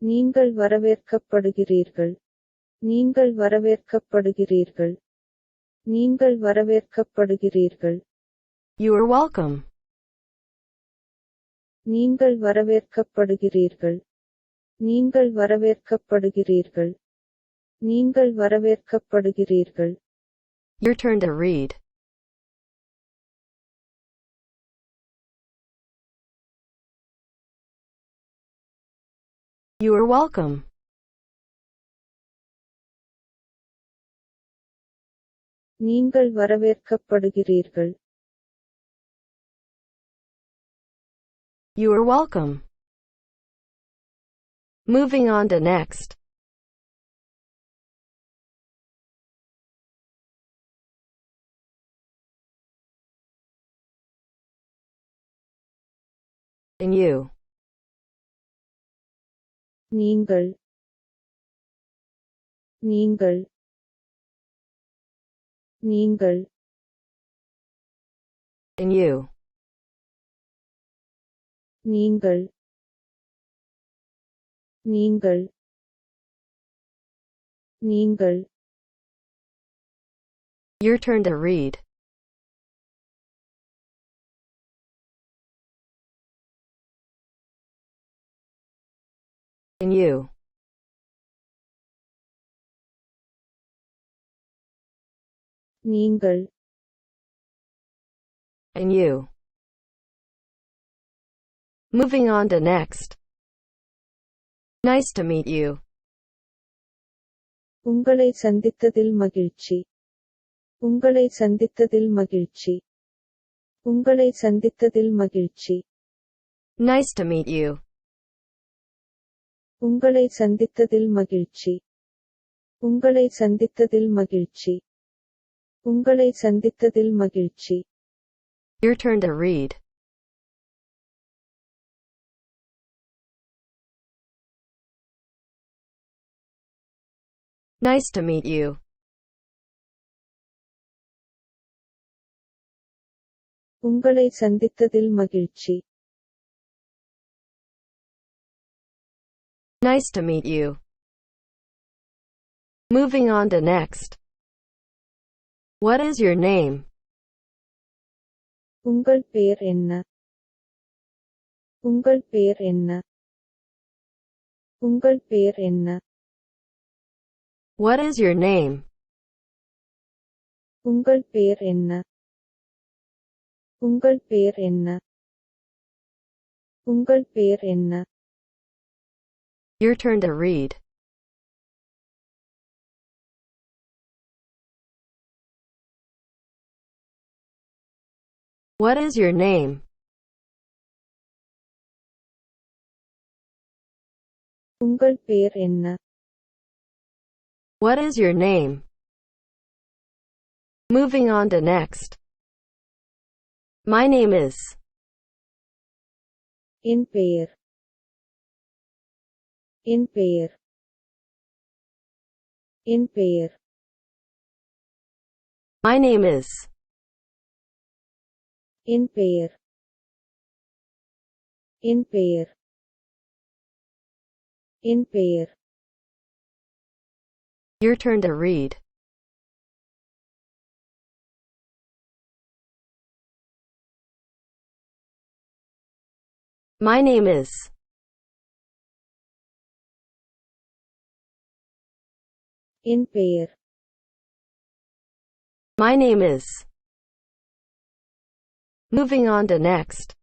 நீங்கள் வரவேற்கப்படுகிறீர்கள். நீங்கள் வரவேற்கப்படுகிறீர்கள். நீங்கள் வரவேற்கப்படுகிறீர்கள். You are welcome. நீங்கள் வரவேற்கப்படுகிறீர்கள். நீங்கள் வரவேற்கப்படுகிறீர்கள். நீங்கள் வரவேற்கப்படுகிறீர்கள். Your turn to read. You are welcome. நீங்கள் வரவேற்கப்படுகிறீர்கள். You are welcome. Moving on to next. And you. நீங்கள். நீங்கள். நீங்கள். And you. நீங்கள். நீங்கள். நீங்கள். Your turn to read. And you. நீங்கள். And you. Moving on to next. Nice to meet you. உங்களை சந்தித்ததில் மகிழ்ச்சி. உங்களை சந்தித்ததில் மகிழ்ச்சி. உங்களை சந்தித்ததில் மகிழ்ச்சி. Nice to meet you. உங்களை சந்தித்ததில் மகிழ்ச்சி. உங்களை சந்தித்ததில் மகிழ்ச்சி. உங்களை சந்தித்ததில் மகிழ்ச்சி. Your turn to read. Nice to meet you. உங்களை சந்தித்ததில் மகிழ்ச்சி. Nice to meet you. Moving on to next. What is your name? உங்கள் பெயர் என்ன? உங்கள் பெயர் என்ன? உங்கள் பெயர் என்ன? What is your name? உங்கள் பெயர் என்ன? உங்கள் பெயர் என்ன? உங்கள் பெயர் என்ன? Your turn to read. What is your name? உங்கள் பெயர் என்ன? What is your name? Moving on to next. My name is. என் பெயர். என் பெயர். என் பெயர். My name is. என் பெயர். என் பெயர். என் பெயர். Your turn to read. My name is. என் பெயர். My name is. Moving on to next.